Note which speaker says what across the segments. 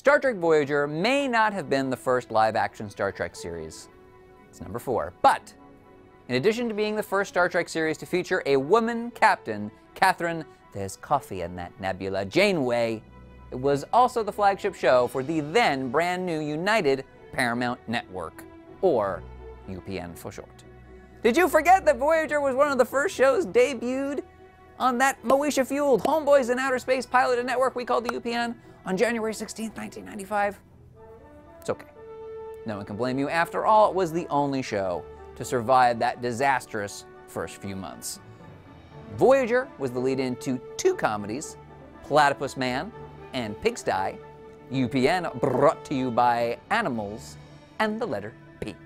Speaker 1: Star Trek Voyager may not have been the first live-action Star Trek series. It's number 4. But in addition to being the first Star Trek series to feature a woman captain, Catherine, there's coffee in that nebula, Janeway, it was also the flagship show for the then brand new United Paramount Network, or UPN for short. Did you forget that Voyager was one of the first shows debuted on that Moesha-fueled Homeboys in Outer Space piloted network we called the UPN on January 16, 1995? It's okay. No one can blame you. After all, it was the only show to survive that disastrous first few months. Voyager was the lead-in to 2 comedies, Platypus Man and Pigsty, UPN brought to you by Animals, and the letter P.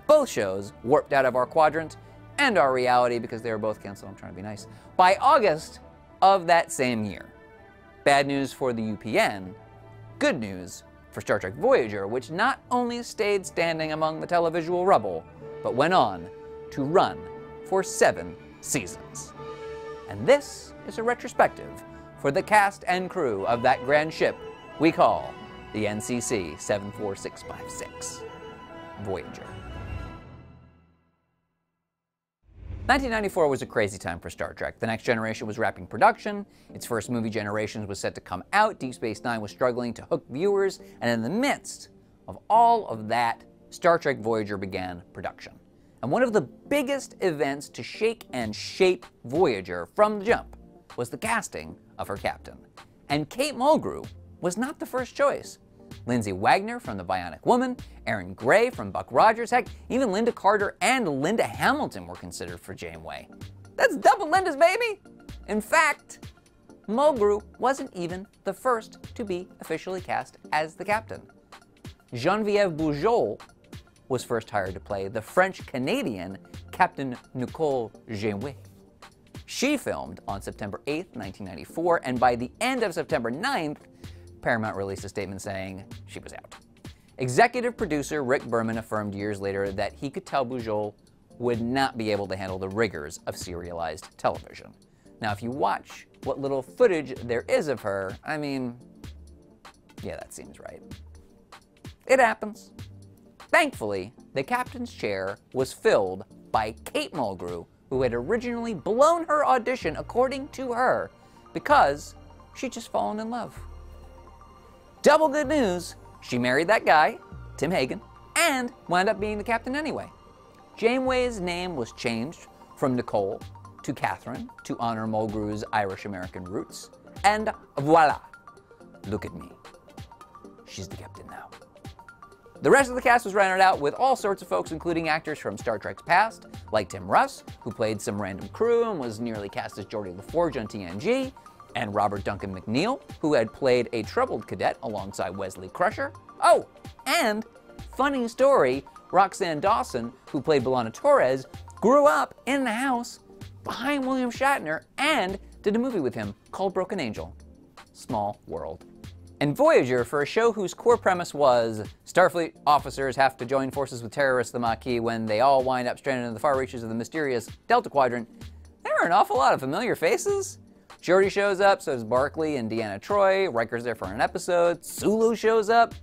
Speaker 1: Both shows warped out of our quadrant and our reality because they were both canceled. I'm trying to be nice. By August of that same year. Bad news for the UPN, good news for Star Trek Voyager, which not only stayed standing among the televisual rubble, but went on to run for 7 seasons. And this is a retrospective for the cast and crew of that grand ship we call the NCC 74656, Voyager. 1994 was a crazy time for Star Trek. The Next Generation was wrapping production, its first movie, Generations, was set to come out, Deep Space Nine was struggling to hook viewers, and in the midst of all of that, Star Trek Voyager began production. And one of the biggest events to shake and shape Voyager from the jump was the casting of her captain. And Kate Mulgrew was not the first choice. Lindsay Wagner from The Bionic Woman, Erin Gray from Buck Rogers, heck, even Linda Carter and Linda Hamilton were considered for Janeway. That's double Linda's, baby! In fact, Mulgrew wasn't even the first to be officially cast as the captain. Geneviève Bujold was first hired to play the French-Canadian Captain Nicole Janeway. She filmed on September 8th, 1994, and by the end of September 9th, Paramount released a statement saying she was out. Executive producer Rick Berman affirmed years later that he could tell Bujold would not be able to handle the rigors of serialized television. Now, if you watch what little footage there is of her, I mean, yeah, that seems right. It happens. Thankfully, the captain's chair was filled by Kate Mulgrew, who had originally blown her audition, according to her, because she'd just fallen in love. Double good news, she married that guy, Tim Hagen, and wound up being the captain anyway. Janeway's name was changed from Nicole to Catherine to honor Mulgrew's Irish-American roots, and voila, look at me. She's the captain now. The rest of the cast was rounded out with all sorts of folks, including actors from Star Trek's past, like Tim Russ, who played some random crew and was nearly cast as Geordi LaForge on TNG, and Robert Duncan McNeil, who had played a troubled cadet alongside Wesley Crusher. Oh, and funny story, Roxanne Dawson, who played B'Elanna Torres, grew up in the house behind William Shatner and did a movie with him called Broken Angel. Small world. And Voyager, for a show whose core premise was Starfleet officers have to join forces with terrorists, the Maquis, when they all wind up stranded in the far reaches of the mysterious Delta Quadrant, there are an awful lot of familiar faces. Geordi shows up, so does Barclay and Deanna Troi. Riker's there for an episode. Sulu shows up.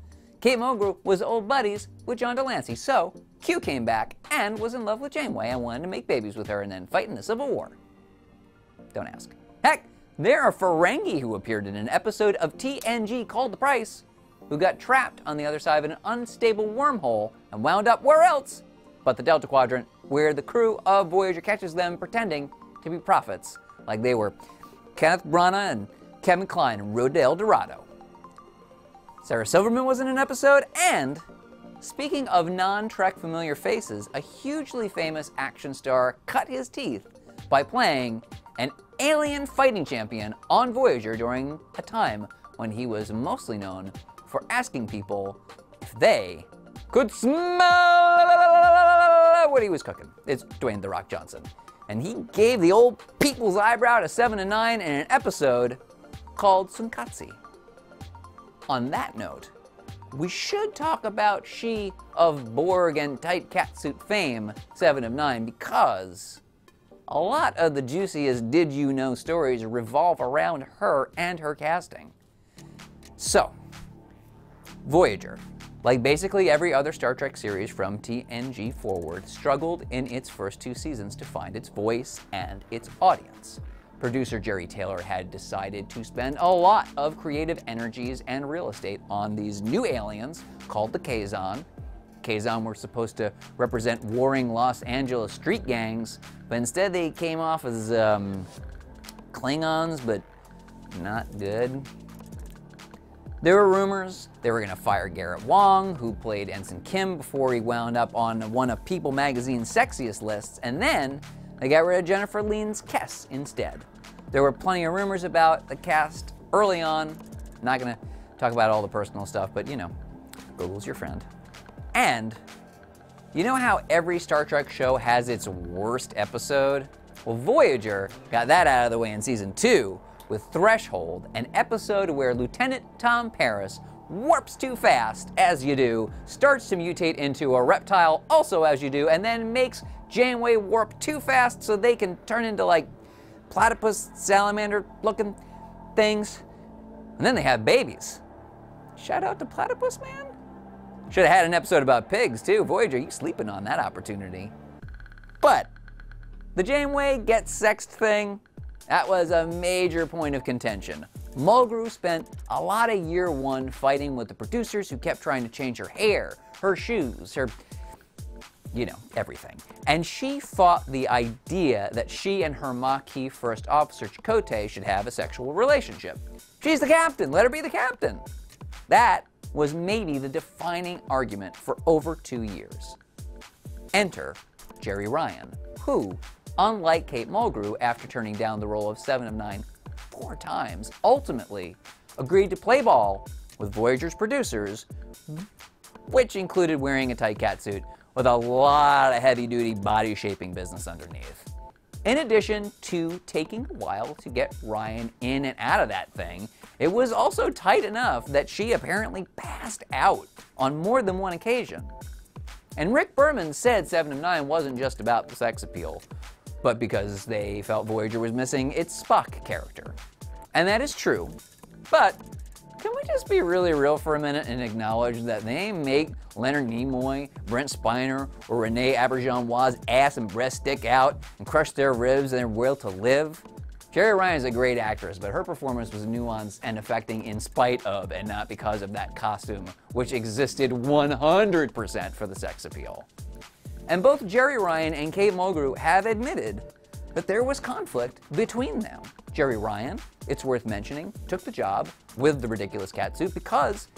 Speaker 1: Kate Mulgrew was old buddies with John Delancey, so Q came back and was in love with Janeway and wanted to make babies with her and then fight in the Civil War. Don't ask. Heck, there are Ferengi who appeared in an episode of TNG called The Price, who got trapped on the other side of an unstable wormhole and wound up where else but the Delta Quadrant, where the crew of Voyager catches them pretending to be prophets, like they were Kenneth Branagh and Kevin Kline in Road to El Dorado. Sarah Silverman was in an episode, and speaking of non-Trek familiar faces, a hugely famous action star cut his teeth by playing an alien fighting champion on Voyager during a time when he was mostly known for asking people if they could smell what he was cooking. It's Dwayne "The Rock" Johnson. And he gave the old people's eyebrow to 7 and 9 in an episode called Sunkatsi. On that note, we should talk about she of Borg and tight catsuit fame, 7 of 9, because a lot of the juiciest did you know stories revolve around her and her casting. So, Voyager, like basically every other Star Trek series from TNG forward, struggled in its first 2 seasons to find its voice and its audience. Producer Jerry Taylor had decided to spend a lot of creative energies and real estate on these new aliens called the Kazon. Kazon were supposed to represent warring Los Angeles street gangs, but instead they came off as Klingons, but not good. There were rumors they were going to fire Garrett Wang, who played Ensign Kim, before he wound up on one of People magazine's sexiest lists, and then they got rid of Jennifer Leans Kess instead. There were plenty of rumors about the cast early on. Not going to talk about all the personal stuff, but you know, Google's your friend. And you know how every Star Trek show has its worst episode? Well, Voyager got that out of the way in season 2 with Threshold, an episode where Lieutenant Tom Paris warps too fast, as you do, starts to mutate into a reptile, also as you do, and then makes Janeway warp too fast so they can turn into like platypus salamander looking things. And then they have babies. Shout out to Platypus Man. Should have had an episode about pigs too. Voyager, you sleeping on that opportunity. But the Janeway gets sexed thing, that was a major point of contention. Mulgrew spent a lot of year 1 fighting with the producers who kept trying to change her hair, her shoes, her, you know, everything. And she fought the idea that she and her Maquis First Officer Chakotay should have a sexual relationship. She's the captain, let her be the captain. That was maybe the defining argument for over 2 years. Enter Jeri Ryan, who, unlike Kate Mulgrew, after turning down the role of Seven of Nine 4 times, ultimately agreed to play ball with Voyager's producers, which included wearing a tight catsuit with a lot of heavy-duty body-shaping business underneath. In addition to taking a while to get Ryan in and out of that thing, it was also tight enough that she apparently passed out on more than one occasion. And Rick Berman said Seven of Nine wasn't just about the sex appeal, but because they felt Voyager was missing its Spock character. And that is true, but can we just be really real for a minute and acknowledge that they make Leonard Nimoy, Brent Spiner, or Renee Auberjonois' ass and breast stick out and crush their ribs and their will to live? Jeri Ryan is a great actress, but her performance was nuanced and affecting in spite of and not because of that costume, which existed 100% for the sex appeal. And both Jeri Ryan and Kate Mulgrew have admitted that there was conflict between them. Jeri Ryan, it's worth mentioning, took the job with the ridiculous catsuit because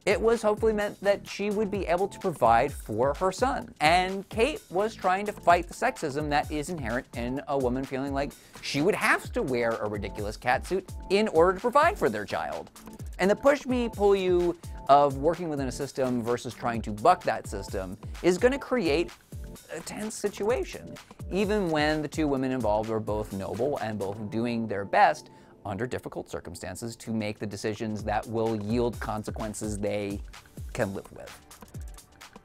Speaker 1: it was hopefully meant that she would be able to provide for her son. And Kate was trying to fight the sexism that is inherent in a woman feeling like she would have to wear a ridiculous catsuit in order to provide for their child. And the push me, pull you of working within a system versus trying to buck that system is going to create a tense situation, even when the 2 women involved are both noble and both doing their best under difficult circumstances to make the decisions that will yield consequences they can live with.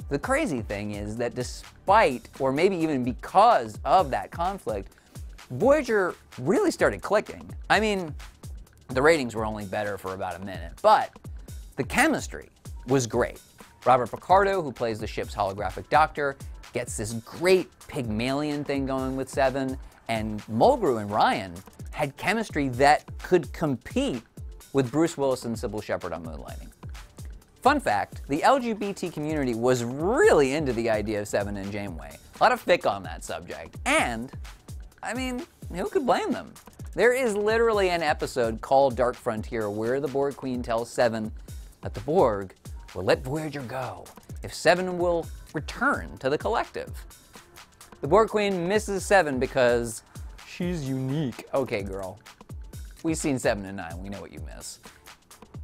Speaker 1: The crazy thing is that despite, or maybe even because of that conflict, Voyager really started clicking. I mean, the ratings were only better for about a minute, but the chemistry was great. Robert Picardo, who plays the ship's holographic doctor, gets this great Pygmalion thing going with Seven, and Mulgrew and Ryan had chemistry that could compete with Bruce Willis and Sybil Shepherd on Moonlighting. Fun fact, the LGBT community was really into the idea of Seven and Janeway. A lot of fic on that subject, and, I mean, who could blame them? There is literally an episode called Dark Frontier where the Borg Queen tells Seven that the Borg will let Voyager go if Seven will return to the collective. The Borg Queen misses Seven because she's unique. Okay, girl. We've seen 7 and 9. We know what you miss.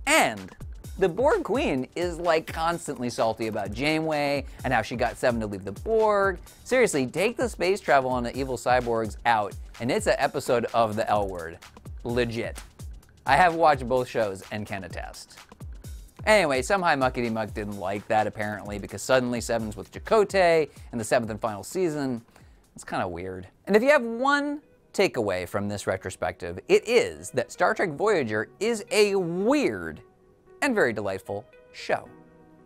Speaker 1: And the Borg Queen is like constantly salty about Janeway and how she got Seven to leave the Borg. Seriously, take the space travel on the evil cyborgs out, and it's an episode of the L Word. Legit. I have watched both shows and can attest. Anyway, somehow Muckety Muck didn't like that apparently because suddenly Seven's with Chakotay in the 7th and final season. It's kind of weird. And if you have one takeaway from this retrospective, it is that Star Trek Voyager is a weird and very delightful show.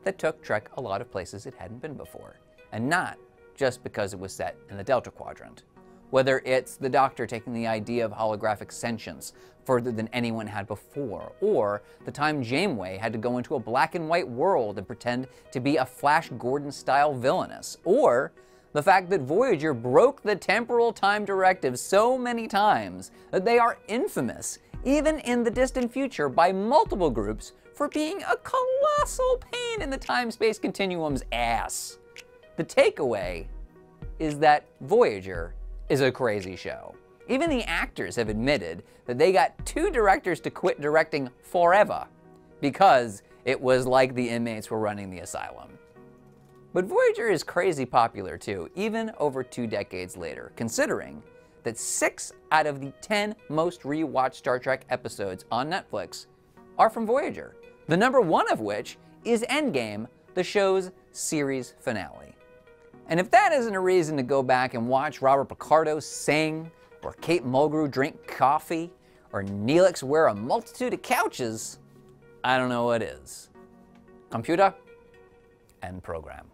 Speaker 1: that took Trek a lot of places it hadn't been before, and not just because it was set in the Delta Quadrant. Whether it's the Doctor taking the idea of holographic sentience further than anyone had before, or the time Janeway had to go into a black and white world and pretend to be a Flash Gordon-style villainess, or the fact that Voyager broke the temporal time directive so many times that they are infamous, even in the distant future, by multiple groups for being a colossal pain in the time-space continuum's ass. The takeaway is that Voyager is a crazy show. Even the actors have admitted that they got 2 directors to quit directing forever because it was like the inmates were running the asylum. But Voyager is crazy popular too, even over 2 decades later, considering that 6 out of the 10 most rewatched Star Trek episodes on Netflix are from Voyager, the number 1 of which is Endgame, the show's series finale. And if that isn't a reason to go back and watch Robert Picardo sing, or Kate Mulgrew drink coffee, or Neelix wear a multitude of couches, I don't know what is. Computer, end program.